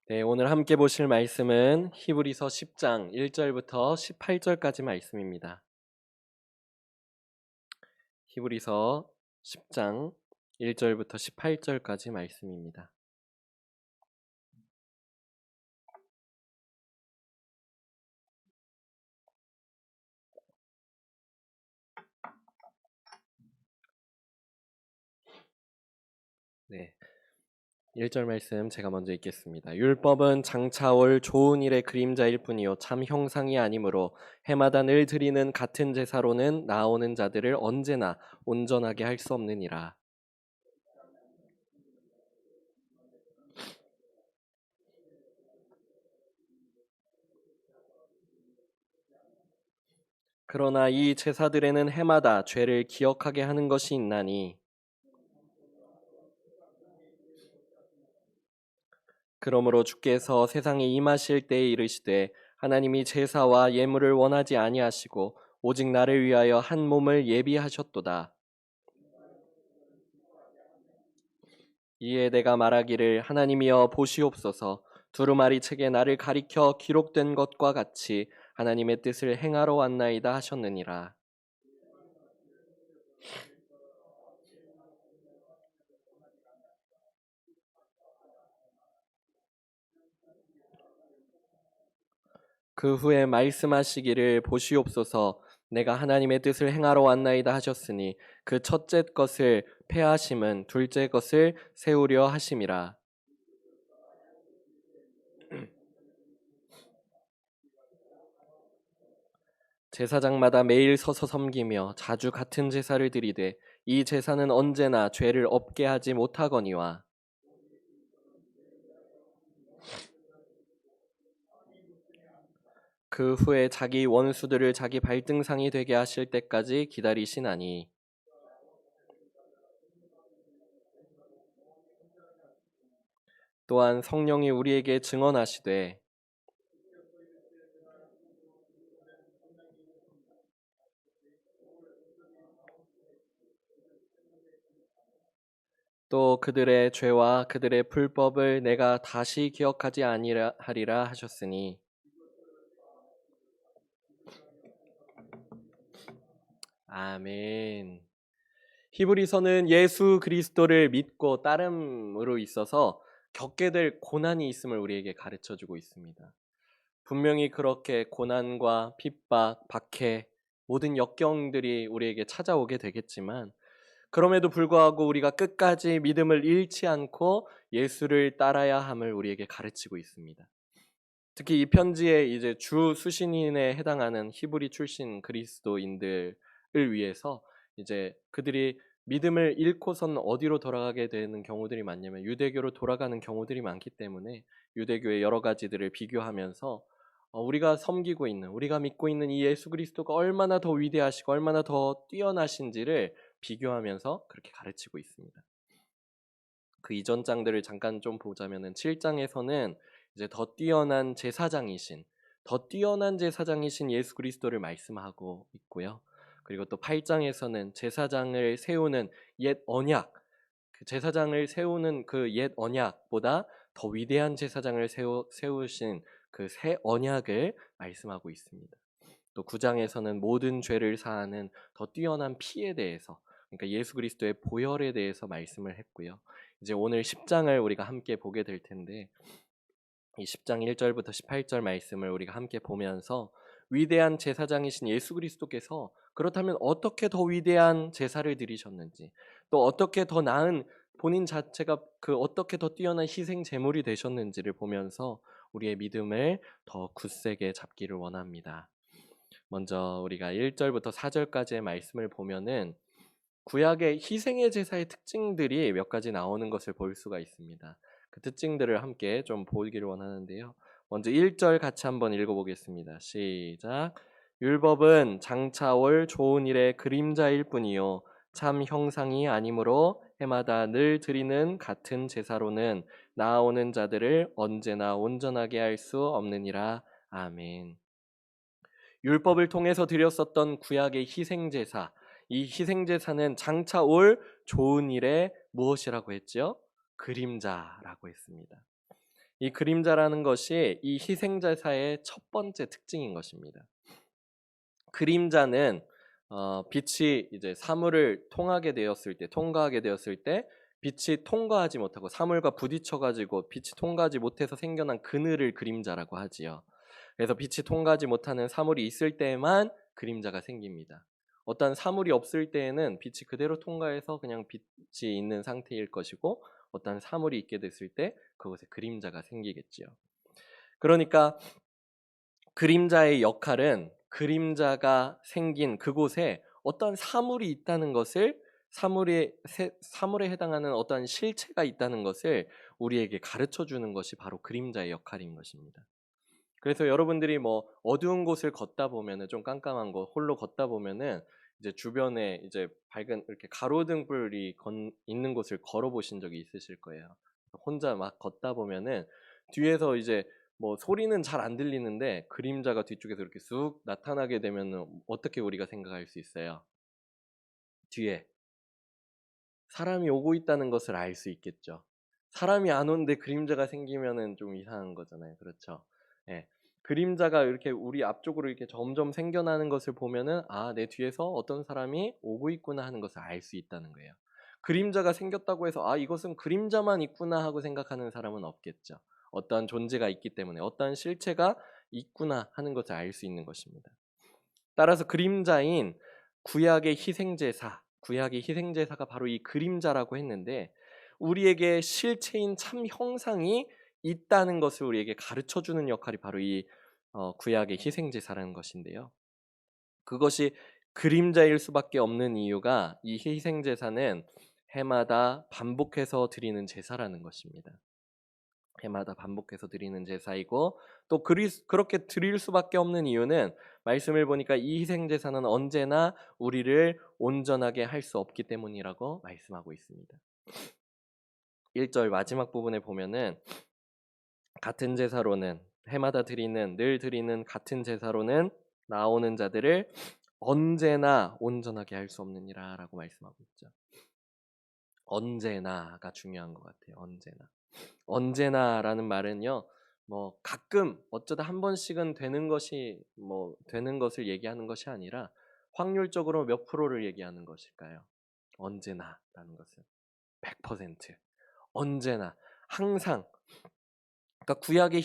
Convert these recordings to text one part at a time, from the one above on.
네, 오늘 함께 보실 말씀은 히브리서 10장 1절부터 18절까지 말씀입니다. 히브리서 10장 1절부터 18절까지 말씀입니다. 네, 1절 말씀 제가 먼저 읽겠습니다. 율법은 장차 올 좋은 일의 그림자일 뿐이요 참 형상이 아니므로 해마다 늘 드리는 같은 제사로는 나아오는 자들을 언제나 온전하게 할 수 없느니라. 그러나 이 제사들에는 해마다 죄를 기억하게 하는 것이 있나니 그러므로 주께서 세상에 임하실 때에 이르시되 하나님이 제사와 예물을 원하지 아니하시고 오직 나를 위하여 한 몸을 예비하셨도다. 이에 내가 말하기를 하나님이여 보시옵소서 두루마리 책에 나를 가리켜 기록된 것과 같이 하나님의 뜻을 행하러 왔나이다 하셨느니라. 그 후에 말씀하시기를 보시옵소서 내가 하나님의 뜻을 행하러 왔나이다 하셨으니 그 첫째 것을 폐하심은 둘째 것을 세우려 하심이라. 제사장마다 매일 서서 섬기며 자주 같은 제사를 드리되 이 제사는 언제나 죄를 없게 하지 못하거니와 그 후에 자기 원수들을 자기 발등상이 되게 하실 때까지 기다리시나니 또한 성령이 우리에게 증언하시되 또 그들의 죄와 그들의 불법을 내가 다시 기억하지 아니하리라 하셨으니 아멘. 히브리서는 예수 그리스도를 믿고 따름으로 있어서 겪게 될 고난이 있음을 우리에게 가르쳐 주고 있습니다. 분명히 그렇게 고난과 핍박, 박해, 모든 역경들이 우리에게 찾아오게 되겠지만 그럼에도 불구하고 우리가 끝까지 믿음을 잃지 않고 예수를 따라야 함을 우리에게 가르치고 있습니다. 특히 이 편지에 이제 주 수신인에 해당하는 히브리 출신 그리스도인들을 위해서 이제 그들이 믿음을 잃고선 어디로 돌아가게 되는 경우들이 많냐면 유대교로 돌아가는 경우들이 많기 때문에 유대교의 여러 가지들을 비교하면서 우리가 섬기고 있는 우리가 믿고 있는 이 예수 그리스도가 얼마나 더 위대하시고 얼마나 더 뛰어나신지를 비교하면서 그렇게 가르치고 있습니다. 그 이전 장들을 잠깐 좀 보자면은 7장에서는 이제 더 뛰어난 제사장이신 예수 그리스도를 말씀하고 있고요. 그리고 또 8장에서는 제사장을 세우는 옛 언약, 그 제사장을 세우는 그 옛 언약보다 더 위대한 제사장을 세우신 그 새 언약을 말씀하고 있습니다. 또 9장에서는 모든 죄를 사하는 더 뛰어난 피에 대해서 그러니까 예수 그리스도의 보혈에 대해서 말씀을 했고요. 이제 오늘 10장을 우리가 함께 보게 될 텐데 이 10장 1절부터 18절 말씀을 우리가 함께 보면서 위대한 제사장이신 예수 그리스도께서 그렇다면 어떻게 더 위대한 제사를 드리셨는지 또 어떻게 더 나은 본인 자체가 그 어떻게 더 뛰어난 희생 제물이 되셨는지를 보면서 우리의 믿음을 더 굳세게 잡기를 원합니다. 먼저 우리가 1절부터 4절까지의 말씀을 보면은 구약의 희생의 제사의 특징들이 몇 가지 나오는 것을 볼 수가 있습니다. 그 특징들을 함께 좀 보기를 원하는데요. 먼저 1절 같이 한번 읽어보겠습니다. 시작. 율법은 장차 올 좋은 일의 그림자일 뿐이요 참 형상이 아니므로 해마다 늘 드리는 같은 제사로는 나아오는 자들을 언제나 온전하게 할 수 없느니라. 아멘. 율법을 통해서 드렸었던 구약의 희생제사, 이 희생제사는 장차 올 좋은 일의 무엇이라고 했죠? 그림자라고 했습니다. 이 그림자라는 것이 이 희생제사의 첫 번째 특징인 것입니다. 그림자는 빛이 이제 사물을 통과하게 되었을 때 빛이 통과하지 못하고 사물과 부딪혀 가지고 빛이 통과하지 못해서 생겨난 그늘을 그림자라고 하지요. 그래서 빛이 통과하지 못하는 사물이 있을 때만 그림자가 생깁니다. 어떤 사물이 없을 때에는 빛이 그대로 통과해서 그냥 빛이 있는 상태일 것이고, 어떤 사물이 있게 됐을 때 그곳에 그림자가 생기겠지요. 그러니까 그림자의 역할은 그림자가 생긴 그곳에 어떤 사물이 있다는 것을, 사물에 해당하는 어떤 실체가 있다는 것을 우리에게 가르쳐 주는 것이 바로 그림자의 역할인 것입니다. 그래서 여러분들이 뭐 어두운 곳을 걷다 보면은, 좀 깜깜한 곳 홀로 걷다 보면은 이제 주변에 이제 밝은 이렇게 가로등불이 있는 곳을 걸어 보신 적이 있으실 거예요. 혼자 막 걷다 보면은 뒤에서 이제 뭐 소리는 잘 안 들리는데 그림자가 뒤쪽에서 이렇게 쑥 나타나게 되면은 어떻게 우리가 생각할 수 있어요? 뒤에 사람이 오고 있다는 것을 알 수 있겠죠. 사람이 안 오는데 그림자가 생기면은 좀 이상한 거잖아요. 그렇죠? 예. 그림자가 이렇게 우리 앞쪽으로 이렇게 점점 생겨나는 것을 보면은, 아, 내 뒤에서 어떤 사람이 오고 있구나 하는 것을 알 수 있다는 거예요. 그림자가 생겼다고 해서 아, 이것은 그림자만 있구나 하고 생각하는 사람은 없겠죠. 어떠한 존재가 있기 때문에, 어떠한 실체가 있구나 하는 것을 알 수 있는 것입니다. 따라서 그림자인 구약의 희생제사가 바로 이 그림자라고 했는데, 우리에게 실체인 참 형상이 있다는 것을 우리에게 가르쳐 주는 역할이 바로 이 구약의 희생제사라는 것인데요. 그것이 그림자일 수밖에 없는 이유가, 이 희생제사는 해마다 반복해서 드리는 제사라는 것입니다. 해마다 반복해서 드리는 제사이고, 또 그렇게 드릴 수밖에 없는 이유는, 말씀을 보니까 이 희생 제사는 언제나 우리를 온전하게 할 수 없기 때문이라고 말씀하고 있습니다. 1절 마지막 부분에 보면은, 같은 제사로는, 해마다 늘 드리는 같은 제사로는 나오는 자들을 언제나 온전하게 할 수 없느니라 라고 말씀하고 있죠. 언제나가 중요한 것 같아요. 언제나라는 말은요, 뭐 가끔 어쩌다 한 번씩은 되는 것을 얘기하는 것이 아니라 확률적으로 몇 프로를 얘기하는 것일까요? 언제나라는 것은 100%, 언제나, 항상. 그러니까 구약의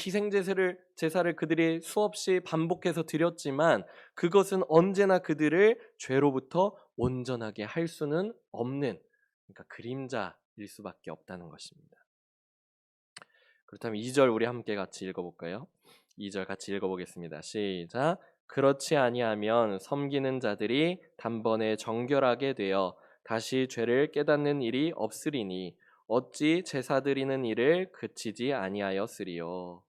제사를 그들이 수없이 반복해서 드렸지만, 그것은 언제나 그들을 죄로부터 온전하게 할 수는 없는, 그러니까 그림자일 수밖에 없다는 것입니다. 그렇다면 2절 우리 함께 같이 읽어볼까요? 2절 같이 읽어보겠습니다. 시작. 그렇지 아니하면 섬기는 자들이 단번에 정결하게 되어 다시 죄를 깨닫는 일이 없으리니 어찌 제사 드리는 일을 그치지 아니하였으리요.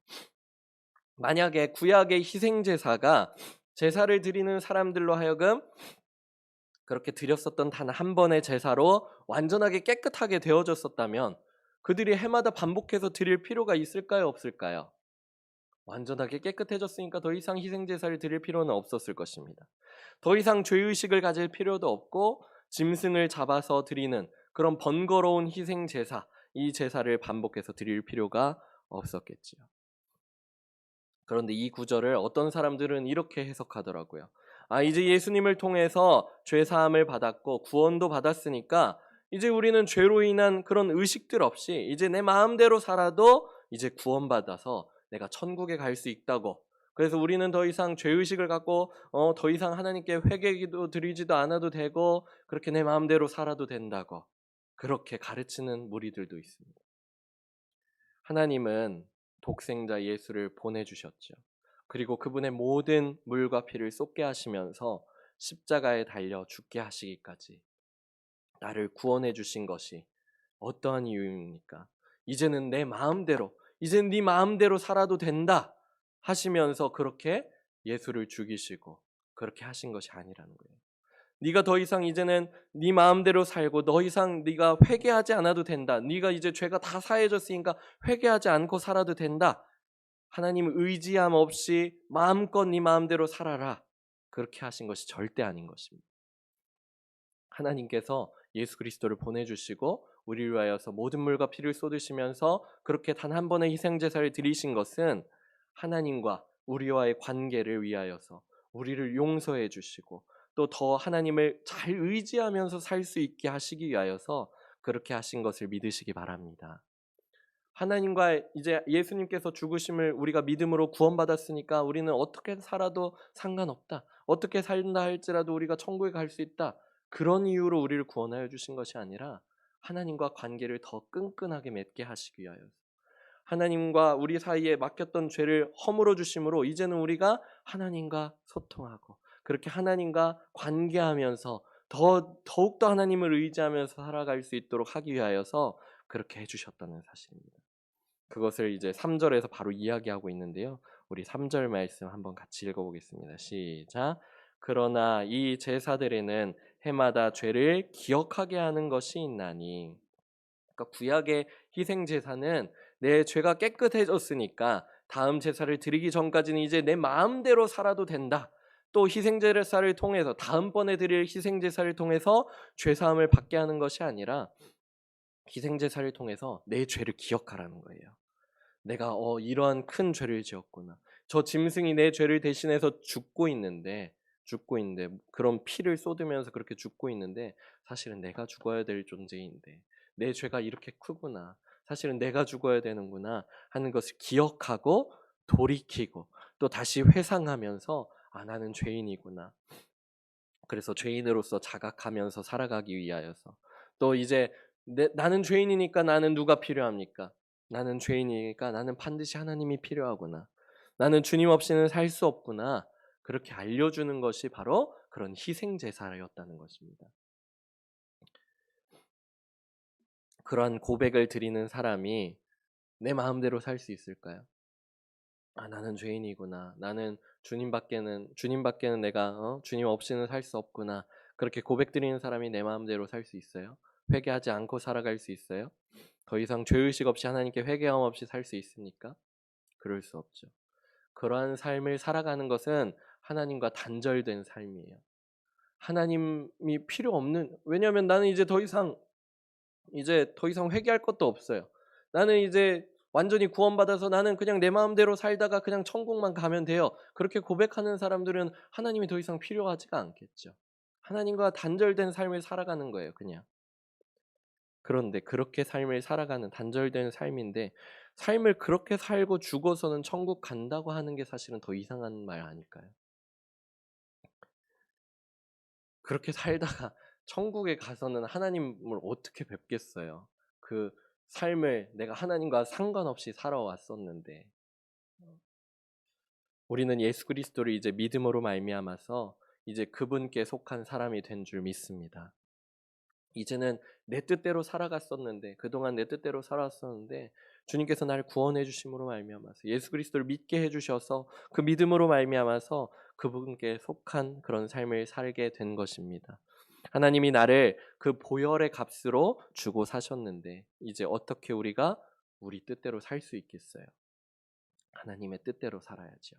만약에 구약의 희생제사가 제사를 드리는 사람들로 하여금 그렇게 드렸었던 단 한 번의 제사로 완전하게 깨끗하게 되어졌었다면, 그들이 해마다 반복해서 드릴 필요가 있을까요, 없을까요? 완전하게 깨끗해졌으니까 더 이상 희생제사를 드릴 필요는 없었을 것입니다. 더 이상 죄의식을 가질 필요도 없고, 짐승을 잡아서 드리는 그런 번거로운 희생제사, 이 제사를 반복해서 드릴 필요가 없었겠지요. 그런데 이 구절을 어떤 사람들은 이렇게 해석하더라고요. 아, 이제 예수님을 통해서 죄 사함을 받았고 구원도 받았으니까 이제 우리는 죄로 인한 그런 의식들 없이 이제 내 마음대로 살아도 이제 구원받아서 내가 천국에 갈 수 있다고. 그래서 우리는 더 이상 죄의식을 갖고 더 이상 하나님께 회개기도 드리지도 않아도 되고, 그렇게 내 마음대로 살아도 된다고 그렇게 가르치는 무리들도 있습니다. 하나님은 독생자 예수를 보내주셨죠. 그리고 그분의 모든 물과 피를 쏟게 하시면서 십자가에 달려 죽게 하시기까지 나를 구원해 주신 것이 어떠한 이유입니까? 이제는 이제는 네 마음대로 살아도 된다 하시면서 그렇게 예수를 죽이시고 그렇게 하신 것이 아니라는 거예요. 네가 더 이상 이제는 네 마음대로 살고 더 이상 네가 회개하지 않아도 된다. 네가 이제 죄가 다 사해졌으니까 회개하지 않고 살아도 된다. 하나님 의지함 없이 마음껏 네 마음대로 살아라. 그렇게 하신 것이 절대 아닌 것입니다. 하나님께서 예수 그리스도를 보내주시고 우리를 위하여서 모든 물과 피를 쏟으시면서 그렇게 단 한 번의 희생 제사를 드리신 것은 하나님과 우리와의 관계를 위하여서 우리를 용서해 주시고 또 더 하나님을 잘 의지하면서 살 수 있게 하시기 위하여서 그렇게 하신 것을 믿으시기 바랍니다. 하나님과 이제 예수님께서 죽으심을 우리가 믿음으로 구원받았으니까 우리는 어떻게 살아도 상관없다. 어떻게 살다 할지라도 우리가 천국에 갈 수 있다. 그런 이유로 우리를 구원하여 주신 것이 아니라 하나님과 관계를 더 끈끈하게 맺게 하시기 위하여 하나님과 우리 사이에 맡겼던 죄를 허물어 주심으로 이제는 우리가 하나님과 소통하고 그렇게 하나님과 관계하면서 더욱더 하나님을 의지하면서 살아갈 수 있도록 하기 위하여서 그렇게 해주셨다는 사실입니다. 그것을 이제 3절에서 바로 이야기하고 있는데요. 우리 3절 말씀 한번 같이 읽어보겠습니다. 시작. 그러나 이 제사들에는 해마다 죄를 기억하게 하는 것이 있나니. 그러니까 구약의 희생 제사는 내 죄가 깨끗해졌으니까 다음 제사를 드리기 전까지는 이제 내 마음대로 살아도 된다. 또 희생 제사를 통해서 다음번에 드릴 희생 제사를 통해서 죄 사함을 받게 하는 것이 아니라 희생 제사를 통해서 내 죄를 기억하라는 거예요. 내가 이러한 큰 죄를 지었구나. 저 짐승이 내 죄를 대신해서 죽고 있는데 그런 피를 쏟으면서 그렇게 죽고 있는데 사실은 내가 죽어야 될 존재인데 내 죄가 이렇게 크구나. 사실은 내가 죽어야 되는구나 하는 것을 기억하고 돌이키고 또 다시 회상하면서 나는 죄인이구나. 그래서 죄인으로서 자각하면서 살아가기 위하여서 또 이제 나는 죄인이니까 나는 누가 필요합니까? 나는 죄인이니까 나는 반드시 하나님이 필요하구나. 나는 주님 없이는 살 수 없구나. 그렇게 알려주는 것이 바로 그런 희생 제사였다는 것입니다. 그러한 고백을 드리는 사람이 내 마음대로 살 수 있을까요? 나는 죄인이구나. 나는 주님밖에는 내가 주님 없이는 살 수 없구나. 그렇게 고백드리는 사람이 내 마음대로 살 수 있어요? 회개하지 않고 살아갈 수 있어요? 더 이상 죄의식 없이 하나님께 회개함 없이 살 수 있습니까? 그럴 수 없죠. 그러한 삶을 살아가는 것은 하나님과 단절된 삶이에요. 하나님이 필요 없는, 왜냐하면 나는 이제 더 이상 회개할 것도 없어요. 나는 이제 완전히 구원받아서 나는 그냥 내 마음대로 살다가 그냥 천국만 가면 돼요. 그렇게 고백하는 사람들은 하나님이 더 이상 필요하지가 않겠죠. 하나님과 단절된 삶을 살아가는 거예요, 그냥. 그런데 그렇게 삶을 살아가는 단절된 삶인데 삶을 그렇게 살고 죽어서는 천국 간다고 하는 게 사실은 더 이상한 말 아닐까요? 그렇게 살다가 천국에 가서는 하나님을 어떻게 뵙겠어요? 그 삶을 내가 하나님과 상관없이 살아왔었는데 우리는 예수 그리스도를 이제 믿음으로 말미암아서 이제 그분께 속한 사람이 된 줄 믿습니다. 이제는 내 뜻대로 살아갔었는데 그동안 내 뜻대로 살았었는데 주님께서 나를 구원해 주심으로 말미암아서 예수 그리스도를 믿게 해 주셔서 그 믿음으로 말미암아서 그분께 속한 그런 삶을 살게 된 것입니다. 하나님이 나를 그 보혈의 값으로 주고 사셨는데 이제 어떻게 우리가 우리 뜻대로 살 수 있겠어요? 하나님의 뜻대로 살아야죠.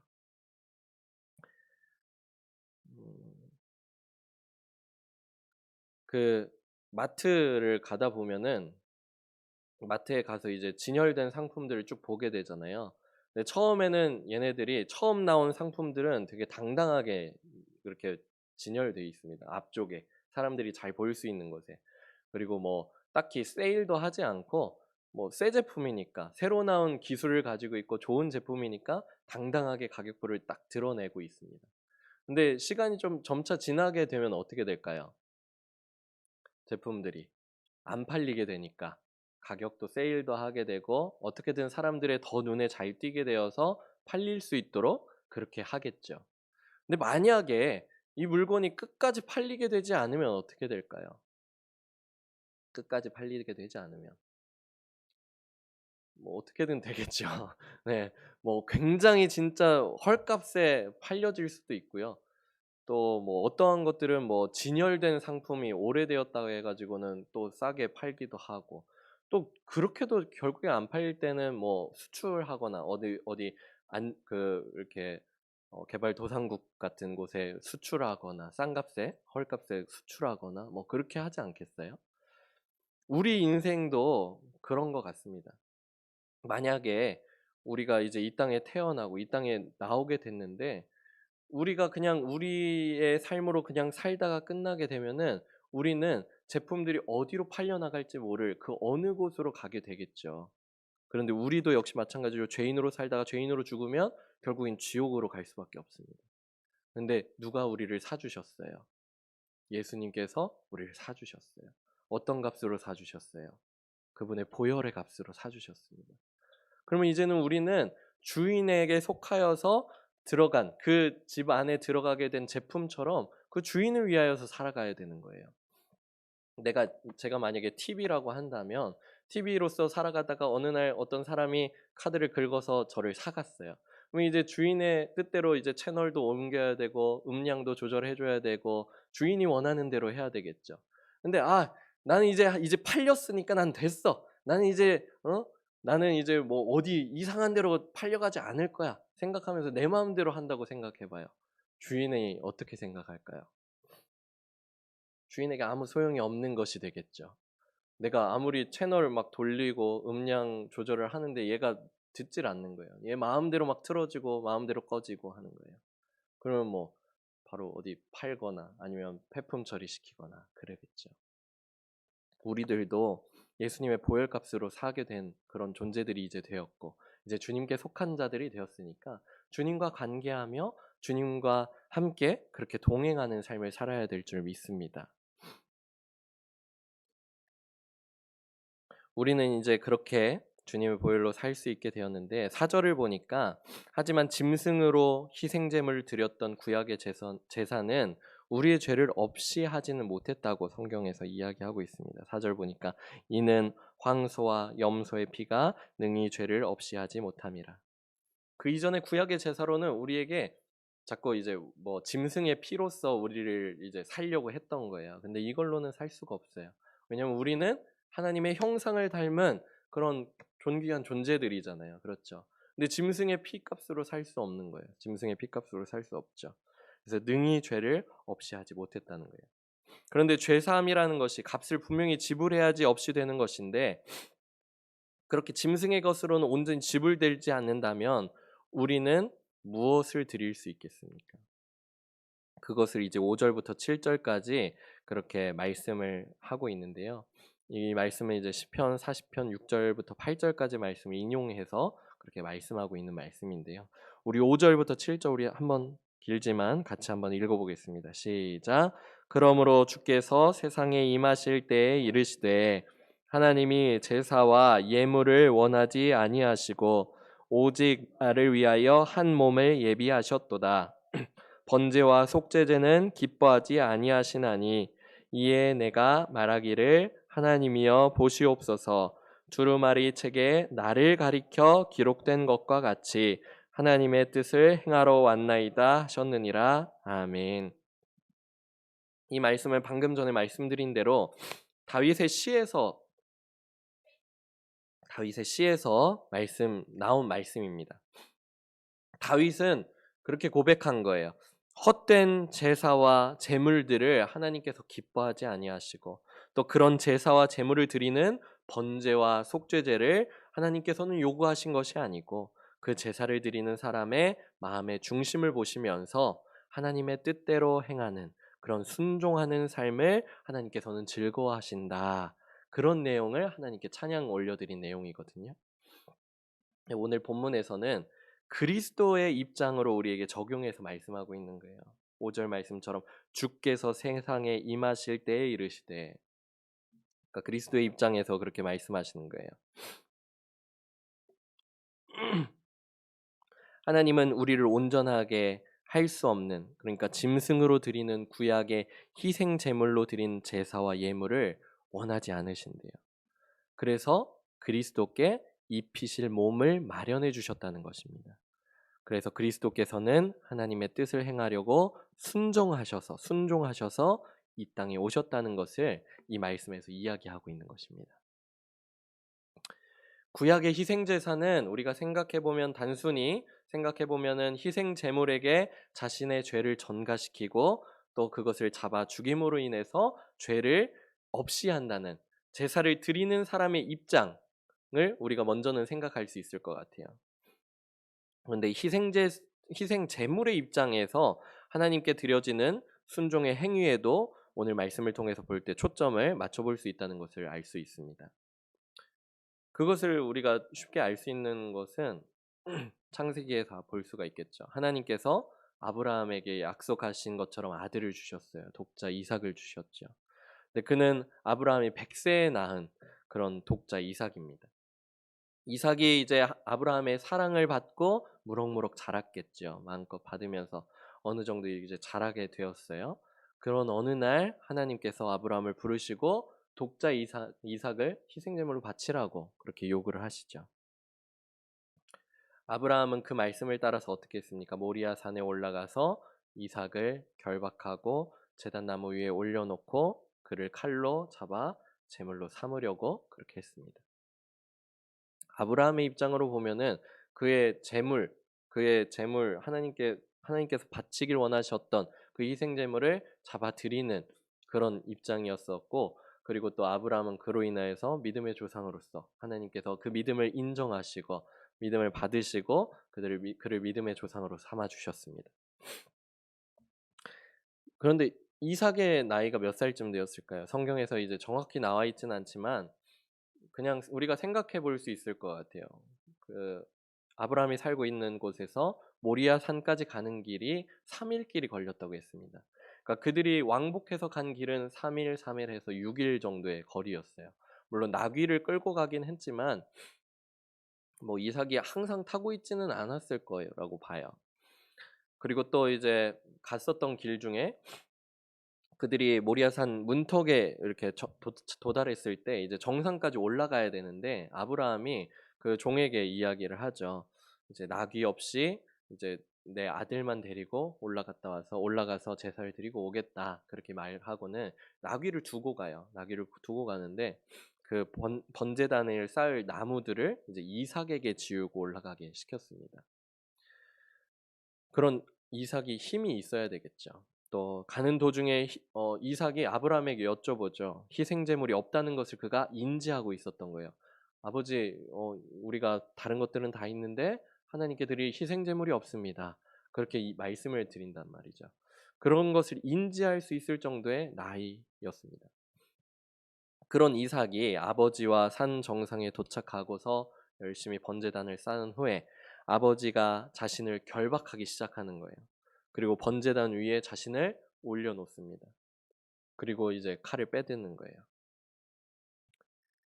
음, 그 마트를 가다 보면은 마트에 가서 이제 진열된 상품들을 쭉 보게 되잖아요. 근데 처음에는 얘네들이 처음 나온 상품들은 되게 당당하게 그렇게 진열되어 있습니다. 앞쪽에 사람들이 잘 볼 수 있는 곳에. 그리고 뭐 딱히 세일도 하지 않고 뭐 새 제품이니까 새로 나온 기술을 가지고 있고 좋은 제품이니까 당당하게 가격표를 딱 드러내고 있습니다. 근데 시간이 좀 점차 지나게 되면 어떻게 될까요? 제품들이 안 팔리게 되니까 가격도 세일도 하게 되고 어떻게든 사람들의 더 눈에 잘 띄게 되어서 팔릴 수 있도록 그렇게 하겠죠. 근데 만약에 이 물건이 끝까지 팔리게 되지 않으면 어떻게 될까요? 끝까지 팔리게 되지 않으면 뭐 어떻게든 되겠죠. 네, 뭐 굉장히 진짜 헐값에 팔려질 수도 있고요. 또 뭐 어떠한 것들은 뭐 진열된 상품이 오래되었다고 해가지고는 또 싸게 팔기도 하고 또 그렇게도 결국에 안 팔릴 때는 뭐 수출하거나 어디 안 이렇게 개발도상국 같은 곳에 수출하거나 싼 값에 헐값에 수출하거나 뭐 그렇게 하지 않겠어요? 우리 인생도 그런 것 같습니다. 만약에 우리가 이제 이 땅에 태어나고 이 땅에 나오게 됐는데 우리가 그냥 우리의 삶으로 그냥 살다가 끝나게 되면은 우리는 제품들이 어디로 팔려나갈지 모를 그 어느 곳으로 가게 되겠죠. 그런데 우리도 역시 마찬가지로 죄인으로 살다가 죄인으로 죽으면 결국엔 지옥으로 갈 수밖에 없습니다. 근데 누가 우리를 사주셨어요? 예수님께서 우리를 사주셨어요. 어떤 값으로 사주셨어요? 그분의 보혈의 값으로 사주셨습니다. 그러면 이제는 우리는 주인에게 속하여서 들어간 그 집 안에 들어가게 된 제품처럼 그 주인을 위하여서 살아가야 되는 거예요. 제가 만약에 TV라고 한다면 TV로서 살아가다가 어느 날 어떤 사람이 카드를 긁어서 저를 사갔어요. 그럼 이제 주인의 뜻대로 이제 채널도 옮겨야 되고 음량도 조절해 줘야 되고 주인이 원하는 대로 해야 되겠죠. 근데 나는 이제 팔렸으니까 난 됐어. 나는 이제 뭐 어디 이상한 데로 팔려가지 않을 거야. 생각하면서 내 마음대로 한다고 생각해 봐요. 주인이 어떻게 생각할까요? 주인에게 아무 소용이 없는 것이 되겠죠. 내가 아무리 채널을 막 돌리고 음량 조절을 하는데 얘가 듣질 않는 거예요. 얘 마음대로 막 틀어지고 마음대로 꺼지고 하는 거예요. 그러면 뭐 바로 어디 팔거나 아니면 폐품 처리시키거나 그러겠죠. 우리들도 예수님의 보혈값으로 사게 된 그런 존재들이 이제 되었고 이제 주님께 속한 자들이 되었으니까 주님과 관계하며 주님과 함께 그렇게 동행하는 삶을 살아야 될 줄 믿습니다. 우리는 이제 그렇게 주님의 보혈로 살 수 있게 되었는데 4절을 보니까 하지만 짐승으로 희생 제물을 드렸던 구약의 제사는 우리의 죄를 없이 하지는 못했다고 성경에서 이야기하고 있습니다. 4절 보니까 이는 황소와 염소의 피가 능히 죄를 없이 하지 못함이라. 그 이전에 구약의 제사로는 우리에게 자꾸 이제 뭐 짐승의 피로써 우리를 이제 살려고 했던 거예요. 근데 이걸로는 살 수가 없어요. 왜냐면 우리는 하나님의 형상을 닮은 그런 존귀한 존재들이잖아요. 그렇죠. 근데 짐승의 피값으로 살 수 없는 거예요. 짐승의 피값으로 살 수 없죠. 그래서 능히 죄를 없이 하지 못했다는 거예요. 그런데 죄사함이라는 것이 값을 분명히 지불해야지 없이 되는 것인데 그렇게 짐승의 것으로는 온전히 지불되지 않는다면 우리는 무엇을 드릴 수 있겠습니까? 그것을 이제 5절부터 7절까지 그렇게 말씀을 하고 있는데요. 이 말씀은 이제 시편 40편 6절부터 8절까지 말씀을 인용해서 그렇게 말씀하고 있는 말씀인데요. 우리 5절부터 7절 우리 한번 길지만 같이 한번 읽어보겠습니다. 시작. 그러므로 주께서 세상에 임하실 때에 이르시되 하나님이 제사와 예물을 원하지 아니하시고 오직 나를 위하여 한 몸을 예비하셨도다. 번제와 속죄제는 기뻐하지 아니하시나니 이에 내가 말하기를 하나님이여 보시옵소서 두루마리 책에 나를 가리켜 기록된 것과 같이 하나님의 뜻을 행하러 왔나이다 하셨느니라. 아멘. 이 말씀을 방금 전에 말씀드린 대로 다윗의 시에서 나온 말씀입니다. 다윗은 그렇게 고백한 거예요. 헛된 제사와 제물들을 하나님께서 기뻐하지 아니하시고 또 그런 제사와 제물을 드리는 번제와 속죄제를 하나님께서는 요구하신 것이 아니고 그 제사를 드리는 사람의 마음의 중심을 보시면서 하나님의 뜻대로 행하는 그런 순종하는 삶을 하나님께서는 즐거워하신다. 그런 내용을 하나님께 찬양 올려드린 내용이거든요. 오늘 본문에서는 그리스도의 입장으로 우리에게 적용해서 말씀하고 있는 거예요. 5절 말씀처럼 주께서 세상에 임하실 때에 이르시되, 그러니까 그리스도의 입장에서 그렇게 말씀하시는 거예요. 하나님은 우리를 온전하게 할 수 없는, 그러니까 짐승으로 드리는 구약의 희생 제물로 드린 제사와 예물을 원하지 않으신대요. 그래서 그리스도께 입히실 몸을 마련해 주셨다는 것입니다. 그래서 그리스도께서는 하나님의 뜻을 행하려고 순종하셔서 이 땅에 오셨다는 것을 이 말씀에서 이야기하고 있는 것입니다. 구약의 희생 제사는 우리가 단순히 생각해 보면은 희생 제물에게 자신의 죄를 전가시키고 또 그것을 잡아 죽임으로 인해서 죄를 없이 한다는 제사를 드리는 사람의 입장을 우리가 먼저는 생각할 수 있을 것 같아요. 그런데 희생 제물의 입장에서 하나님께 드려지는 순종의 행위에도 오늘 말씀을 통해서 볼 때 초점을 맞춰볼 수 있다는 것을 알 수 있습니다. 그것을 우리가 쉽게 알 수 있는 것은 창세기에서 볼 수가 있겠죠. 하나님께서 아브라함에게 약속하신 것처럼 아들을 주셨어요. 독자 이삭을 주셨죠. 근데 그는 아브라함이 100세에 낳은 그런 독자 이삭입니다. 이삭이 이제 아브라함의 사랑을 받고 무럭무럭 자랐겠죠. 마음껏 받으면서 어느 정도 이제 자라게 되었어요. 그런 어느 날 하나님께서 아브라함을 부르시고 독자 이삭을 희생제물로 바치라고 그렇게 요구를 하시죠. 아브라함은 그 말씀을 따라서 어떻게 했습니까? 모리아 산에 올라가서 이삭을 결박하고 제단나무 위에 올려놓고 그를 칼로 잡아 제물로 삼으려고 그렇게 했습니다. 아브라함의 입장으로 보면은 그의 제물 하나님께서 바치길 원하셨던 그 희생 제물을 잡아 드리는 그런 입장이었었고, 그리고 또 아브라함은 그로 인하여서 믿음의 조상으로서 하나님께서 그 믿음을 인정하시고 믿음을 받으시고 그를 믿음의 조상으로 삼아 주셨습니다. 그런데 이삭의 나이가 몇 살쯤 되었을까요? 성경에서 이제 정확히 나와 있지는 않지만 그냥 우리가 생각해 볼 수 있을 것 같아요. 그 아브라함이 살고 있는 곳에서 모리아 산까지 가는 길이 3일 길이 걸렸다고 했습니다. 그러니까 그들이 왕복해서 간 길은 3일, 3일 해서 6일 정도의 거리였어요. 물론 나귀를 끌고 가긴 했지만 뭐 이삭이 항상 타고 있지는 않았을 거라고 봐요. 그리고 또 이제 갔었던 길 중에 그들이 모리아산 문턱에 이렇게 도달했을 때 이제 정상까지 올라가야 되는데 아브라함이 그 종에게 이야기를 하죠. 이제 나귀 없이 이제 내 아들만 데리고 올라가서 제사를 드리고 오겠다 그렇게 말하고는 나귀를 두고 가요. 나귀를 두고 가는데 그 번제단을 쌓을 나무들을 이제 이삭에게 지우고 올라가게 시켰습니다. 그런 이삭이 힘이 있어야 되겠죠. 또 가는 도중에 이삭이 아브라함에게 여쭤보죠. 희생 제물이 없다는 것을 그가 인지하고 있었던 거예요. 아버지, 우리가 다른 것들은 다 있는데 하나님께 드릴 희생 제물이 없습니다. 그렇게 이 말씀을 드린단 말이죠. 그런 것을 인지할 수 있을 정도의 나이였습니다. 그런 이삭이 아버지와 산 정상에 도착하고서 열심히 번제단을 쌓은 후에 아버지가 자신을 결박하기 시작하는 거예요. 그리고 번제단 위에 자신을 올려놓습니다. 그리고 이제 칼을 빼드는 거예요.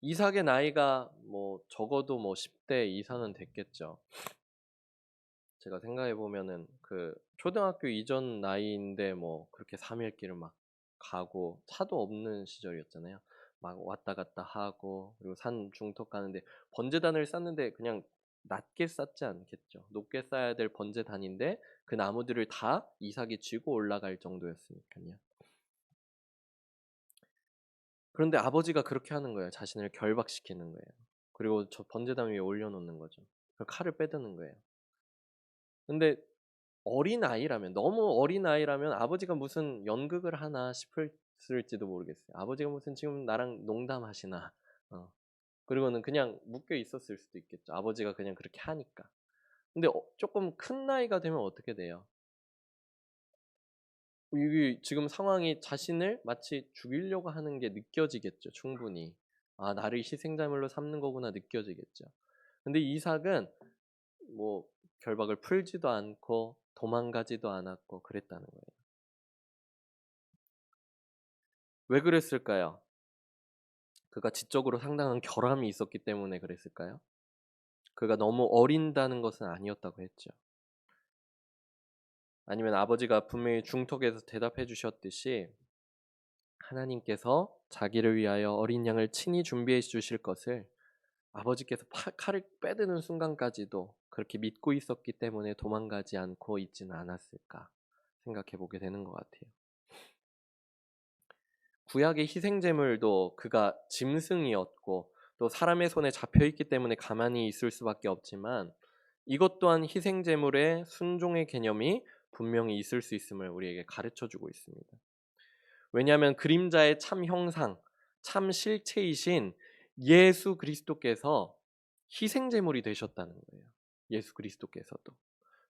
이삭의 나이가 뭐 적어도 뭐 10대 이상은 됐겠죠. 제가 생각해 보면은 그 초등학교 이전 나이인데 뭐 그렇게 3일 길을 막 가고 차도 없는 시절이었잖아요. 막 왔다 갔다 하고 그리고 산 중턱 가는데 번제단을 쌓는데 그냥 낮게 쌓지 않겠죠. 높게 쌓아야 될 번제단인데 그 나무들을 다 이삭이 쥐고 올라갈 정도였으니까요. 그런데 아버지가 그렇게 하는 거예요. 자신을 결박시키는 거예요. 그리고 저 번제단 위에 올려놓는 거죠. 칼을 빼드는 거예요. 근데 너무 어린아이라면 아버지가 무슨 연극을 하나 싶을지도 모르겠어요. 아버지가 무슨 지금 나랑 농담하시나. 그리고는 그냥 묶여 있었을 수도 있겠죠. 아버지가 그냥 그렇게 하니까. 근데 조금 큰 나이가 되면 어떻게 돼요? 이게 지금 상황이 자신을 마치 죽이려고 하는 게 느껴지겠죠. 충분히. 아, 나를 희생자물로 삼는 거구나 느껴지겠죠. 근데 이삭은 뭐 결박을 풀지도 않고 도망가지도 않았고 그랬다는 거예요. 왜 그랬을까요? 그가 지적으로 상당한 결함이 있었기 때문에 그랬을까요? 그가 너무 어린다는 것은 아니었다고 했죠. 아니면 아버지가 분명히 중턱에서 대답해 주셨듯이 하나님께서 자기를 위하여 어린 양을 친히 준비해 주실 것을 아버지께서 칼을 빼드는 순간까지도 그렇게 믿고 있었기 때문에 도망가지 않고 있지는 않았을까 생각해 보게 되는 것 같아요. 구약의 희생제물도 그가 짐승이었고 또 사람의 손에 잡혀 있기 때문에 가만히 있을 수밖에 없지만 이것 또한 희생제물의 순종의 개념이 분명히 있을 수 있음을 우리에게 가르쳐 주고 있습니다. 왜냐하면 그림자의 참 형상, 참 실체이신 예수 그리스도께서 희생 제물이 되셨다는 거예요. 예수 그리스도께서도.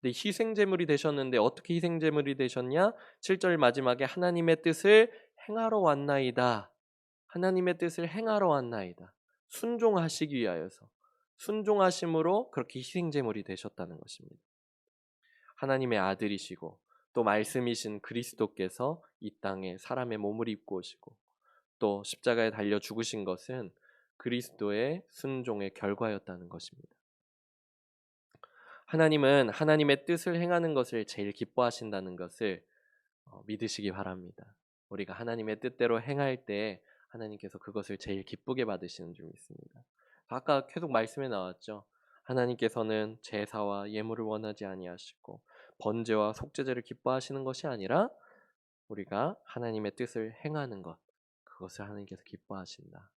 근데 희생 제물이 되셨는데 어떻게 희생 제물이 되셨냐? 7절 마지막에 하나님의 뜻을 행하러 왔나이다. 하나님의 뜻을 행하러 왔나이다. 순종하시기 위하여서. 순종하심으로 그렇게 희생 제물이 되셨다는 것입니다. 하나님의 아들이시고 또 말씀이신 그리스도께서 이 땅에 사람의 몸을 입고 오시고 또 십자가에 달려 죽으신 것은 그리스도의 순종의 결과였다는 것입니다. 하나님은 하나님의 뜻을 행하는 것을 제일 기뻐하신다는 것을 믿으시기 바랍니다. 우리가 하나님의 뜻대로 행할 때 하나님께서 그것을 제일 기쁘게 받으시는 줄 믿습니다. 아까 계속 말씀에 나왔죠. 하나님께서는 제사와 예물을 원하지 아니하시고 번제와 속죄제를 기뻐하시는 것이 아니라 우리가 하나님의 뜻을 행하는 것, 그것을 하나님께서 기뻐하신다.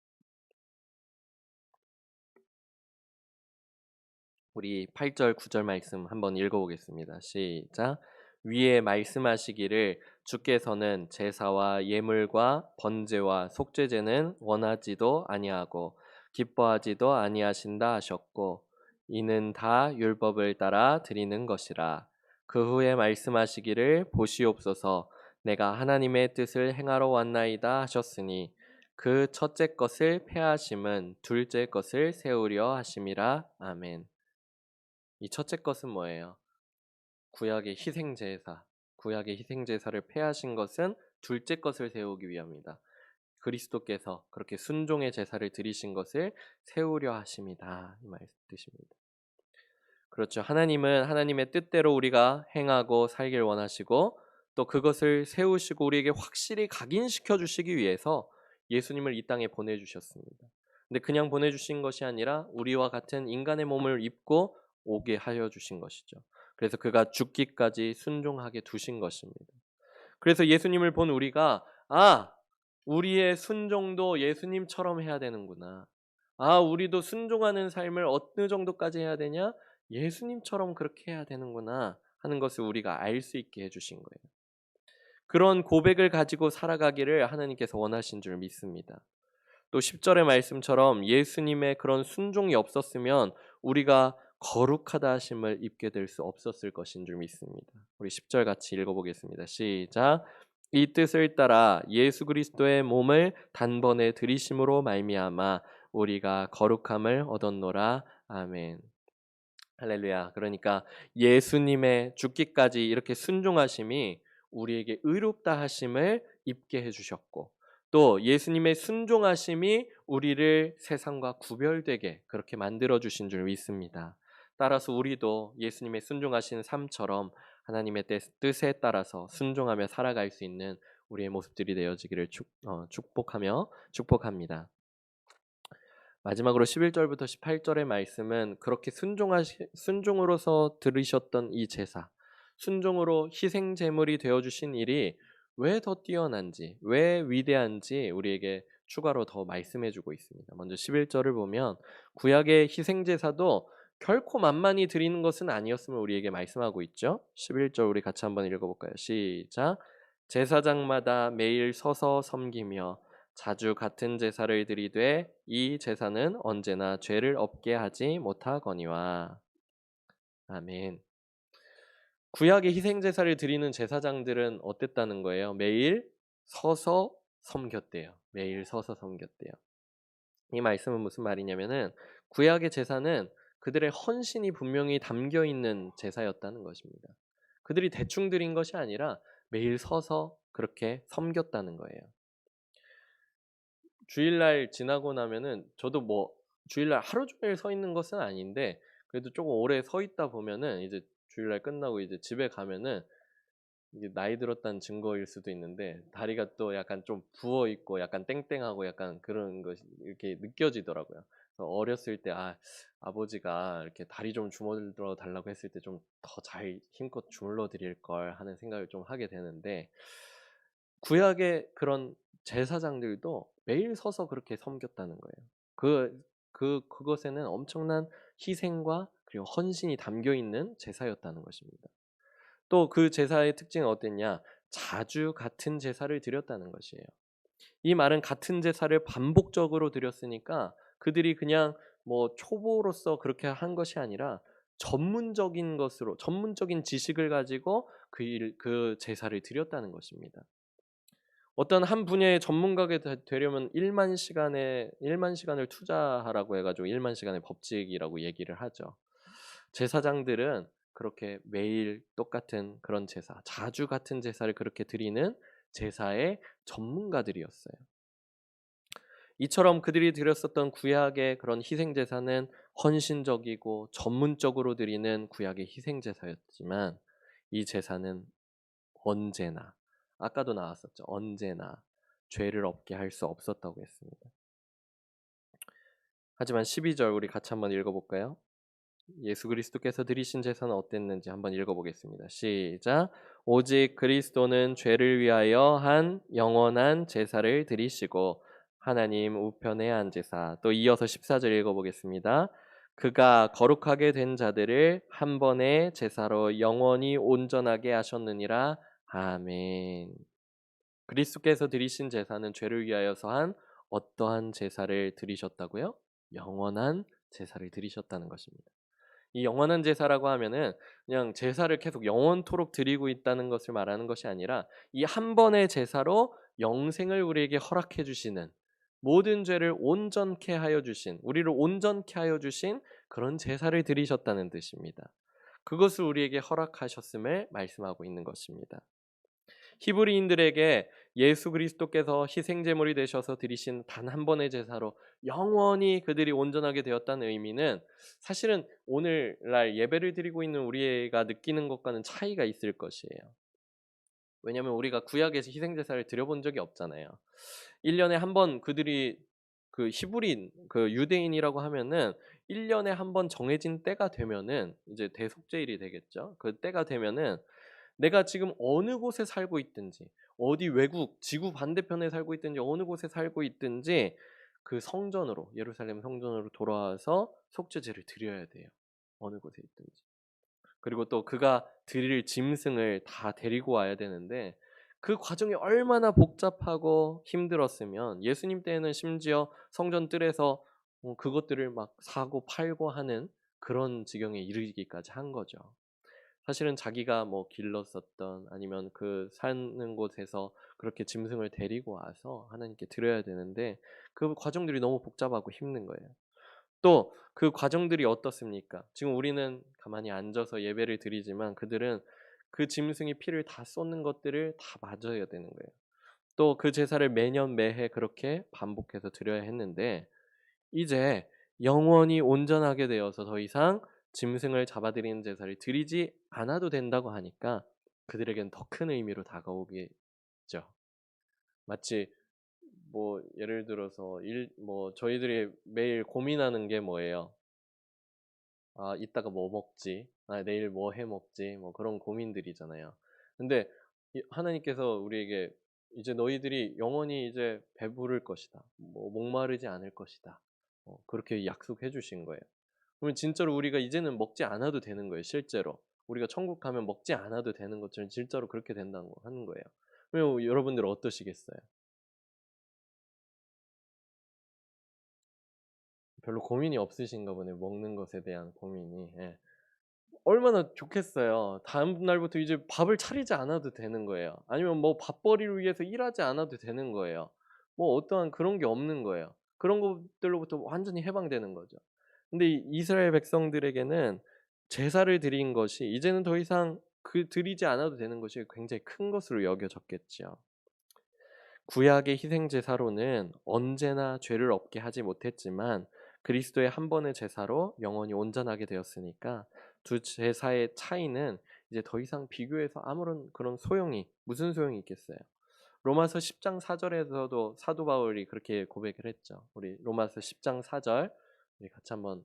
우리 8절 9절 말씀 한번 읽어보겠습니다. 시작. 위에 말씀하시기를 주께서는 제사와 예물과 번제와 속죄제는 원하지도 아니하고 기뻐하지도 아니하신다 하셨고 이는 다 율법을 따라 드리는 것이라. 그 후에 말씀하시기를 보시옵소서 내가 하나님의 뜻을 행하러 왔나이다 하셨으니 그 첫째 것을 폐하심은 둘째 것을 세우려 하심이라. 아멘. 이 첫째 것은 뭐예요? 구약의 희생제사, 구약의 희생제사를 폐하신 것은 둘째 것을 세우기 위함이다. 그리스도께서 그렇게 순종의 제사를 드리신 것을 세우려 하심이다. 이 말 뜻입니다. 그렇죠. 하나님은 하나님의 뜻대로 우리가 행하고 살길 원하시고 또 그것을 세우시고 우리에게 확실히 각인시켜 주시기 위해서 예수님을 이 땅에 보내주셨습니다. 근데 그냥 보내주신 것이 아니라 우리와 같은 인간의 몸을 입고 오게 하여 주신 것이죠. 그래서 그가 죽기까지 순종하게 두신 것입니다. 그래서 예수님을 본 우리가 우리의 순종도 예수님처럼 해야 되는구나. 우리도 순종하는 삶을 어느 정도까지 해야 되냐? 예수님처럼 그렇게 해야 되는구나 하는 것을 우리가 알 수 있게 해주신 거예요. 그런 고백을 가지고 살아가기를 하나님께서 원하신 줄 믿습니다. 또 10절의 말씀처럼 예수님의 그런 순종이 없었으면 우리가 거룩하다 하심을 입게 될 수 없었을 것인 줄 믿습니다. 우리 10절 같이 읽어보겠습니다. 시작. 이 뜻을 따라 예수 그리스도의 몸을 단번에 들이심으로 말미암아 우리가 거룩함을 얻었노라. 아멘. 할렐루야. 그러니까 예수님의 죽기까지 이렇게 순종하심이 우리에게 의롭다 하심을 입게 해주셨고 또 예수님의 순종하심이 우리를 세상과 구별되게 그렇게 만들어 주신 줄 믿습니다. 따라서 우리도 예수님의 순종하신 삶처럼 하나님의 뜻에 따라서 순종하며 살아갈 수 있는 우리의 모습들이 되어지기를 축복합니다. 마지막으로 11절부터 18절의 말씀은 그렇게 순종으로서 들으셨던 이 제사, 순종으로 희생 제물이 되어 주신 일이 왜 더 뛰어난지, 왜 위대한지 우리에게 추가로 더 말씀해 주고 있습니다. 먼저 11절을 보면 구약의 희생 제사도 결코 만만히 드리는 것은 아니었음을 우리에게 말씀하고 있죠. 11절 우리 같이 한번 읽어볼까요? 시작. 제사장마다 매일 서서 섬기며 자주 같은 제사를 드리되 이 제사는 언제나 죄를 없게 하지 못하거니와. 아멘. 구약의 희생 제사를 드리는 제사장들은 어땠다는 거예요? 매일 서서 섬겼대요. 매일 서서 섬겼대요. 이 말씀은 무슨 말이냐면은 구약의 제사는 그들의 헌신이 분명히 담겨 있는 제사였다는 것입니다. 그들이 대충 드린 것이 아니라 매일 서서 그렇게 섬겼다는 거예요. 주일날 지나고 나면은 저도 뭐 주일날 하루 종일 서 있는 것은 아닌데 그래도 조금 오래 서 있다 보면은 이제 주일날 끝나고 이제 집에 가면은 이게 나이 들었다는 증거일 수도 있는데 다리가 또 약간 좀 부어 있고 약간 땡땡하고 약간 그런 것이 이렇게 느껴지더라고요. 그래서 어렸을 때 아버지가 이렇게 다리 좀 주물러 달라고 했을 때 좀 더 잘 힘껏 주물러 드릴 걸 하는 생각을 좀 하게 되는데 구약의 그런 제사장들도 매일 서서 그렇게 섬겼다는 거예요. 그것에는 엄청난 희생과 그리고 헌신이 담겨 있는 제사였다는 것입니다. 또 그 제사의 특징은 어땠냐? 자주 같은 제사를 드렸다는 것이에요. 이 말은 같은 제사를 반복적으로 드렸으니까 그들이 그냥 뭐 초보로서 그렇게 한 것이 아니라 전문적인 것으로 전문적인 지식을 가지고 그 제사를 드렸다는 것입니다. 어떤 한 분야의 전문가가 되려면 1만 시간을 투자하라고 해 가지고 1만 시간의 법칙이라고 얘기를 하죠. 제사장들은 그렇게 매일 똑같은 그런 제사, 자주 같은 제사를 그렇게 드리는 제사의 전문가들이었어요. 이처럼 그들이 드렸었던 구약의 그런 희생 제사는 헌신적이고 전문적으로 드리는 구약의 희생 제사였지만 이 제사는 언제나 아까도 나왔었죠. 언제나 죄를 없게 할 수 없었다고 했습니다. 하지만 12절 우리 같이 한번 읽어볼까요? 예수 그리스도께서 드리신 제사는 어땠는지 한번 읽어보겠습니다. 시작. 오직 그리스도는 죄를 위하여 한 영원한 제사를 드리시고 하나님 우편에 앉으사. 또 이어서 14절 읽어보겠습니다. 그가 거룩하게 된 자들을 한 번의 제사로 영원히 온전하게 하셨느니라. 아멘. 그리스도께서 드리신 제사는 죄를 위하여서 한 어떠한 제사를 드리셨다고요? 영원한 제사를 드리셨다는 것입니다. 이 영원한 제사라고 하면은 그냥 제사를 계속 영원토록 드리고 있다는 것을 말하는 것이 아니라 이 한 번의 제사로 영생을 우리에게 허락해 주시는, 모든 죄를 온전케 하여 주신, 우리를 온전케 하여 주신 그런 제사를 드리셨다는 뜻입니다. 그것을 우리에게 허락하셨음을 말씀하고 있는 것입니다. 히브리인들에게 예수 그리스도께서 희생 제물이 되셔서 드리신 단 한 번의 제사로 영원히 그들이 온전하게 되었다는 의미는 사실은 오늘날 예배를 드리고 있는 우리가 느끼는 것과는 차이가 있을 것이에요. 왜냐하면 우리가 구약에서 희생 제사를 드려본 적이 없잖아요. 1년에 한 번 그들이 그 히브리인, 그 유대인이라고 하면은 1년에 한 번 정해진 때가 되면은 이제 대속죄일이 되겠죠. 그 때가 되면은 내가 지금 어느 곳에 살고 있든지, 어디 외국 지구 반대편에 살고 있든지, 어느 곳에 살고 있든지 그 성전으로, 예루살렘 성전으로 돌아와서 속죄제를 드려야 돼요. 어느 곳에 있든지. 그리고 또 그가 드릴 짐승을 다 데리고 와야 되는데 그 과정이 얼마나 복잡하고 힘들었으면, 예수님 때에는 심지어 성전 뜰에서 그것들을 막 사고 팔고 하는 그런 지경에 이르기까지 한 거죠. 사실은 자기가 뭐 길렀었던, 아니면 그 사는 곳에서 그렇게 짐승을 데리고 와서 하나님께 드려야 되는데 그 과정들이 너무 복잡하고 힘든 거예요. 또 그 과정들이 어떻습니까? 지금 우리는 가만히 앉아서 예배를 드리지만 그들은 그 짐승이 피를 다 쏟는 것들을 다 맞아야 되는 거예요. 또 그 제사를 매년 매해 그렇게 반복해서 드려야 했는데 이제 영원히 온전하게 되어서 더 이상 짐승을 잡아들이는 제사를 드리지 않아도 된다고 하니까 그들에겐 더 큰 의미로 다가오겠죠. 마치 뭐 예를 들어서 뭐 저희들이 매일 고민하는 게 뭐예요? 아, 이따가 뭐 먹지? 아, 내일 뭐 해 먹지? 뭐 그런 고민들이잖아요. 근데 하나님께서 우리에게 이제 너희들이 영원히 이제 배부를 것이다. 뭐 목마르지 않을 것이다. 그렇게 약속해 주신 거예요. 그러면 진짜로 우리가 이제는 먹지 않아도 되는 거예요, 실제로. 우리가 천국 가면 먹지 않아도 되는 것처럼 진짜로 그렇게 된다고 하는 거예요. 그럼 여러분들 어떠시겠어요? 별로 고민이 없으신가 보네요. 먹는 것에 대한 고민이. 예. 얼마나 좋겠어요. 다음 날부터 이제 밥을 차리지 않아도 되는 거예요. 아니면 뭐 밥벌이를 위해서 일하지 않아도 되는 거예요. 뭐 어떠한 그런 게 없는 거예요. 그런 것들로부터 완전히 해방되는 거죠. 근데 이 이스라엘 백성들에게는 제사를 드린 것이 이제는 더 이상 그 드리지 않아도 되는 것이 굉장히 큰 것으로 여겨졌겠죠. 구약의 희생 제사로는 언제나 죄를 없게 하지 못했지만 그리스도의 한 번의 제사로 영원히 온전하게 되었으니까 두 제사의 차이는 이제 더 이상 비교해서 아무런 그런 무슨 소용이 있겠어요. 로마서 10장 4절에서도 사도 바울이 그렇게 고백을 했죠. 우리 로마서 10장 4절 우리 같이 한번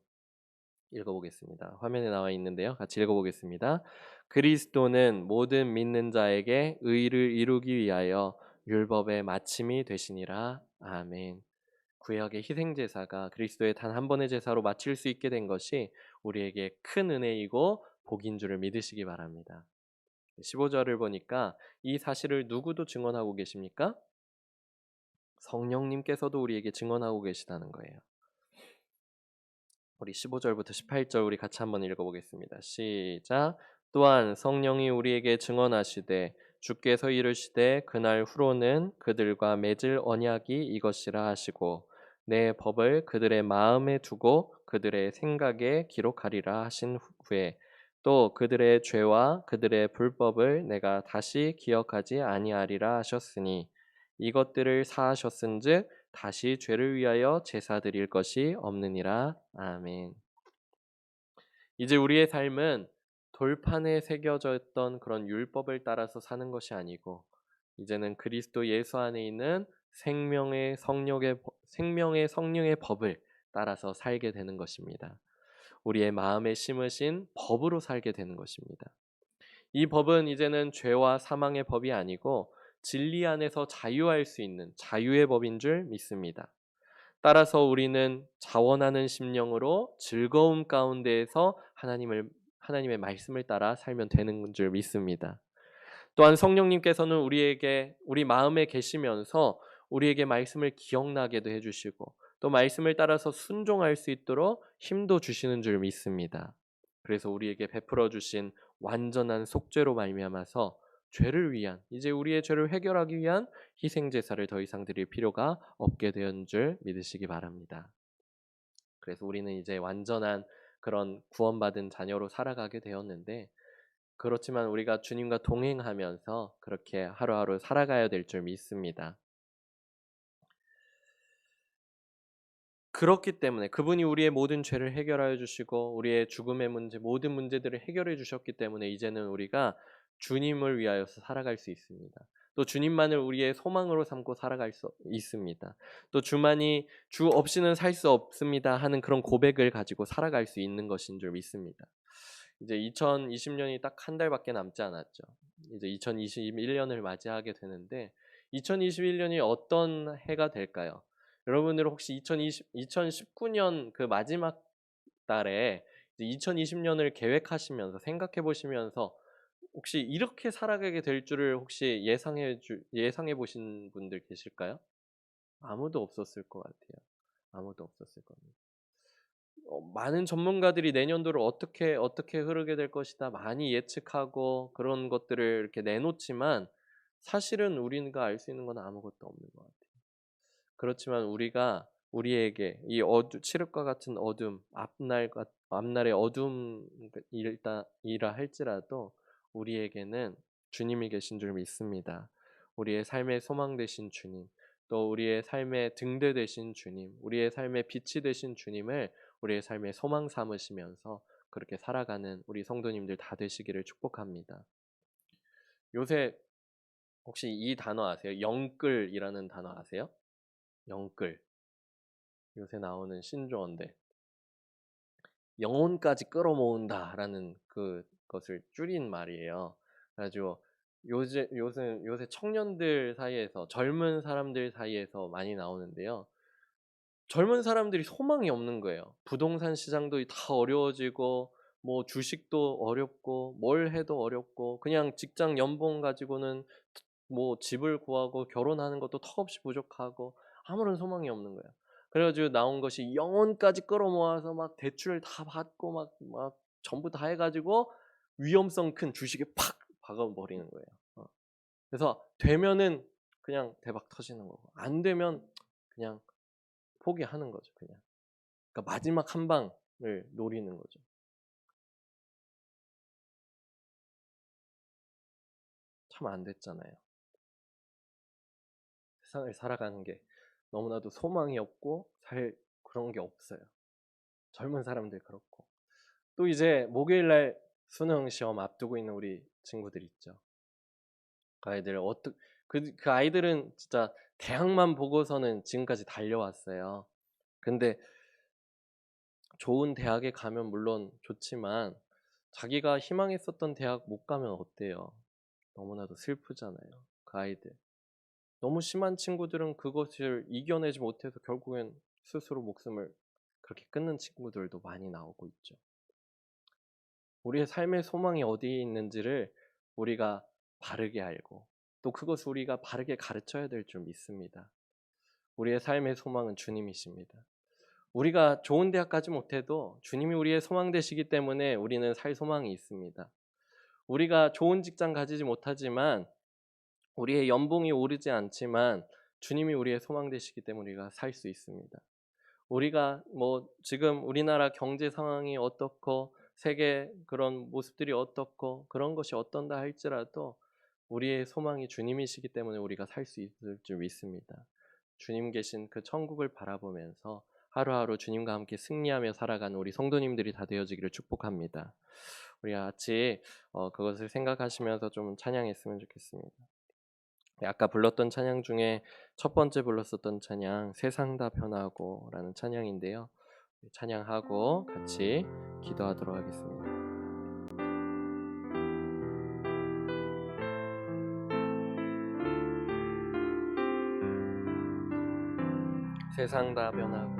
읽어보겠습니다. 화면에 나와 있는데요. 같이 읽어보겠습니다. 그리스도는 모든 믿는 자에게 의를 이루기 위하여 율법의 마침이 되시니라. 아멘. 구약의 희생 제사가 그리스도의 단 한 번의 제사로 마칠 수 있게 된 것이 우리에게 큰 은혜이고 복인 줄을 믿으시기 바랍니다. 15절을 보니까 이 사실을 누구도 증언하고 계십니까? 성령님께서도 우리에게 증언하고 계시다는 거예요. 우리 15절부터 18절 우리 같이 한번 읽어보겠습니다. 시작. 또한 성령이 우리에게 증언하시되 주께서 이르시되 그날 후로는 그들과 맺을 언약이 이것이라 하시고 내 법을 그들의 마음에 두고 그들의 생각에 기록하리라 하신 후에 또 그들의 죄와 그들의 불법을 내가 다시 기억하지 아니하리라 하셨으니 이것들을 사하셨은즉 다시 죄를 위하여 제사 드릴 것이 없느니라. 아멘. 이제 우리의 삶은 돌판에 새겨져 있던 그런 율법을 따라서 사는 것이 아니고 이제는 그리스도 예수 안에 있는 생명의 성령의 법을 따라서 살게 되는 것입니다. 우리의 마음에 심으신 법으로 살게 되는 것입니다. 이 법은 이제는 죄와 사망의 법이 아니고 진리 안에서 자유할 수 있는 자유의 법인 줄 믿습니다. 따라서 우리는 자원하는 심령으로 즐거움 가운데에서 하나님의 말씀을 따라 살면 되는 줄 믿습니다. 또한 성령님께서는 우리 마음에 계시면서 우리에게 말씀을 기억나게도 해주시고 또 말씀을 따라서 순종할 수 있도록 힘도 주시는 줄 믿습니다. 그래서 우리에게 베풀어 주신 완전한 속죄로 말미암아서 죄를 위한 이제 우리의 죄를 해결하기 위한 희생 제사를 더 이상 드릴 필요가 없게 된 줄 믿으시기 바랍니다. 그래서 우리는 이제 완전한 그런 구원받은 자녀로 살아가게 되었는데 그렇지만 우리가 주님과 동행하면서 그렇게 하루하루 살아가야 될 줄 믿습니다. 그렇기 때문에 그분이 우리의 모든 죄를 해결하여 주시고 우리의 죽음의 문제 모든 문제들을 해결해 주셨기 때문에 이제는 우리가 주님을 위하여서 살아갈 수 있습니다. 또 주님만을 우리의 소망으로 삼고 살아갈 수 있습니다. 또 주 없이는 살 수 없습니다 하는 그런 고백을 가지고 살아갈 수 있는 것인 줄 믿습니다. 이제 2020년이 딱 한 달밖에 남지 않았죠. 이제 2021년을 맞이하게 되는데 2021년이 어떤 해가 될까요? 여러분들 혹시 2019년 그 마지막 달에 2020년을 계획하시면서 생각해 보시면서 혹시 이렇게 살아가게 될 줄을 혹시 예상해 보신 분들 계실까요? 아무도 없었을 것 같아요. 아무도 없었을 겁니다. 많은 전문가들이 내년도를 어떻게 흐르게 될 것이다 많이 예측하고 그런 것들을 이렇게 내놓지만 사실은 우리가 알 수 있는 건 아무것도 없는 것 같아요. 그렇지만 우리가 우리에게 이 칠흑과 같은 어둠, 앞날의 어둠이라 할지라도 우리에게는 주님이 계신 줄 믿습니다. 우리의 삶의 소망 되신 주님, 또 우리의 삶의 등대 되신 주님, 우리의 삶의 빛이 되신 주님을 우리의 삶의 소망 삼으시면서 그렇게 살아가는 우리 성도님들 다 되시기를 축복합니다. 요새 혹시 이 단어 아세요? 영끌이라는 단어 아세요? 영끌. 요새 나오는 신조어인데 영혼까지 끌어모은다라는 그것을 줄인 말이에요. 그래가지고 요새 청년들 사이에서 젊은 사람들 사이에서 많이 나오는데요. 젊은 사람들이 소망이 없는 거예요. 부동산 시장도 다 어려워지고 뭐 주식도 어렵고 뭘 해도 어렵고 그냥 직장 연봉 가지고는 뭐 집을 구하고 결혼하는 것도 턱없이 부족하고 아무런 소망이 없는 거예요. 그래가지고 나온 것이 영혼까지 끌어모아서 막 대출 다 받고 막 전부 다 해가지고 위험성 큰 주식에 팍 박아버리는 거예요. 그래서 되면은 그냥 대박 터지는 거고 안 되면 그냥 포기하는 거죠. 그냥. 그러니까 마지막 한 방을 노리는 거죠. 참 안 됐잖아요. 세상을 살아가는 게 너무나도 소망이 없고 그런 게 없어요. 젊은 사람들 그렇고. 또 이제 목요일 날 수능 시험 앞두고 있는 우리 친구들 있죠. 그 아이들 그 아이들은 진짜 대학만 보고서는 지금까지 달려왔어요. 근데 좋은 대학에 가면 물론 좋지만 자기가 희망했었던 대학 못 가면 어때요? 너무나도 슬프잖아요. 그 아이들. 너무 심한 친구들은 그것을 이겨내지 못해서 결국엔 스스로 목숨을 그렇게 끊는 친구들도 많이 나오고 있죠. 우리의 삶의 소망이 어디에 있는지를 우리가 바르게 알고 또 그것을 우리가 바르게 가르쳐야 될 줄 믿습니다. 우리의 삶의 소망은 주님이십니다. 우리가 좋은 대학 가지 못해도 주님이 우리의 소망 되시기 때문에 우리는 살 소망이 있습니다. 우리가 좋은 직장 가지지 못하지만 우리의 연봉이 오르지 않지만 주님이 우리의 소망 되시기 때문에 우리가 살 수 있습니다. 우리가 지금 우리나라 경제 상황이 어떻고 세계 그런 모습들이 어떻고 그런 것이 어떤다 할지라도 우리의 소망이 주님이시기 때문에 우리가 살 수 있을 줄 믿습니다. 주님 계신 그 천국을 바라보면서 하루하루 주님과 함께 승리하며 살아가는 우리 성도님들이 다 되어지기를 축복합니다. 우리 같이 그것을 생각하시면서 좀 찬양했으면 좋겠습니다. 아까 불렀던 찬양 중에 첫 번째 불렀었던 찬양 세상 다 변하고 라는 찬양인데요. 찬양하고 같이 기도하도록 하겠습니다. 세상 다 변하고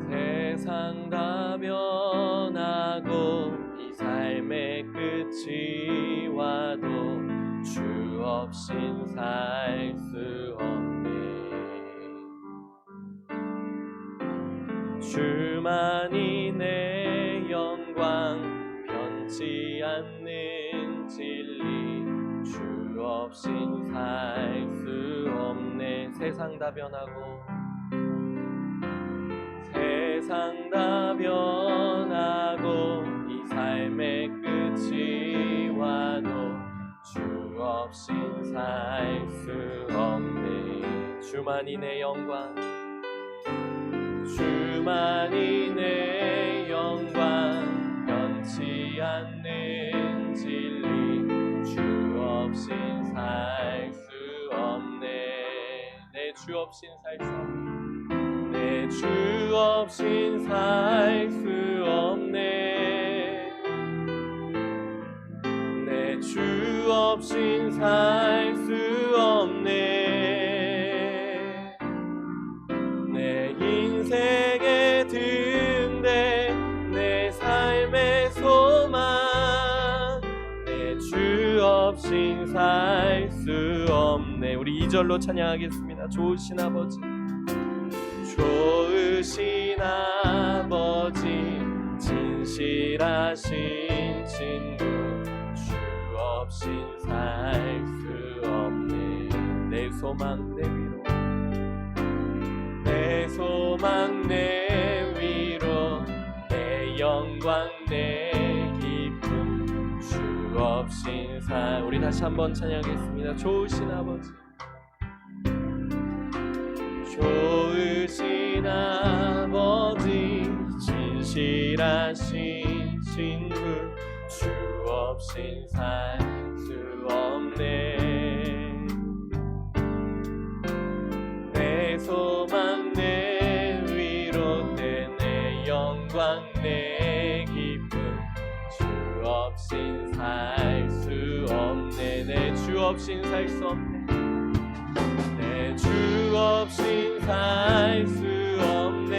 세상 다 변하고 이 삶의 끝이 와도 주 없인 살 수 없네. 주만이 내 영광 변치 않는 진리 주 없인 살 수 없네. 세상 다 변하고 세상 다 변하고 이 삶의 끝이 와도 주 없인 살 수 없네. 주만이 내 영광 주만이 내 영광 변치 않는 진리 주 없인 살 수 없네. 내 주 없인 살 수 없네. 내 주 없인 살 수 없네. 내 주 없인 살 수 없네. 내 인생의 등대 내 삶의 소망 내 주 없인 살 수 없네. 우리 2절로 찬양하겠습니다. 좋으신 아버지 좋으신 아버지 진실하신 친구 주 없인 살 수 없네. 내 소망 내 위로 내 소망 내 위로 내 영광 내 기쁨 주 없인 살. 우리 다시 한번 찬양하겠습니다. 좋으신 아버지 좋으신 아버지 진실하신 친구 주 없인 살 수 없네. 내 소망 내 위로 내 영광 내 기쁨 주 없인 살 수 없네. 내 주 없인 살 수 없네. 내 주 없인 살 수 없네.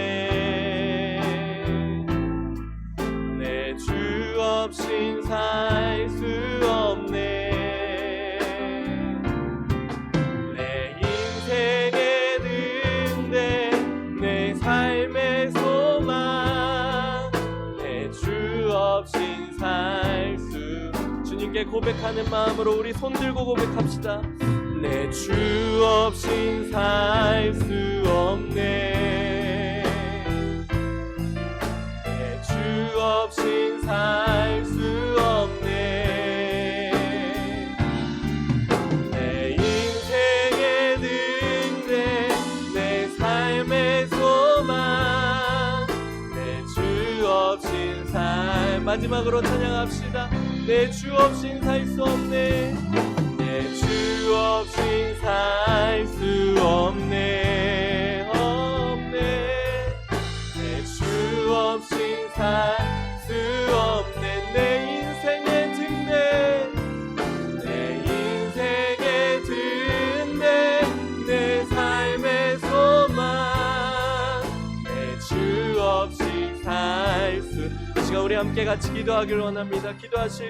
내 주 없인 살 수 없네. 내 인생의 등대 내 삶의 소망 내 주 없인 살 수. 주님께 고백하는 마음으로 우리 손들고 고백합시다. 내 주 없인 살 수 없네. 내 주 없인 살 수 없네. 내 인생의 등대 내 삶의 소망 내 주 없인 살. 마지막으로 찬양합시다. 내 주 없인 살 수 없네. 내 주 없인 살 수 없네. 없네. 내 주 없인 살 수 없네. 내 인생의 등대 내 인생의 등대 내 삶의 소망 내 주 없인 살 수. 이 시간 우리 함께 같이 기도하길 원합니다. 기도하실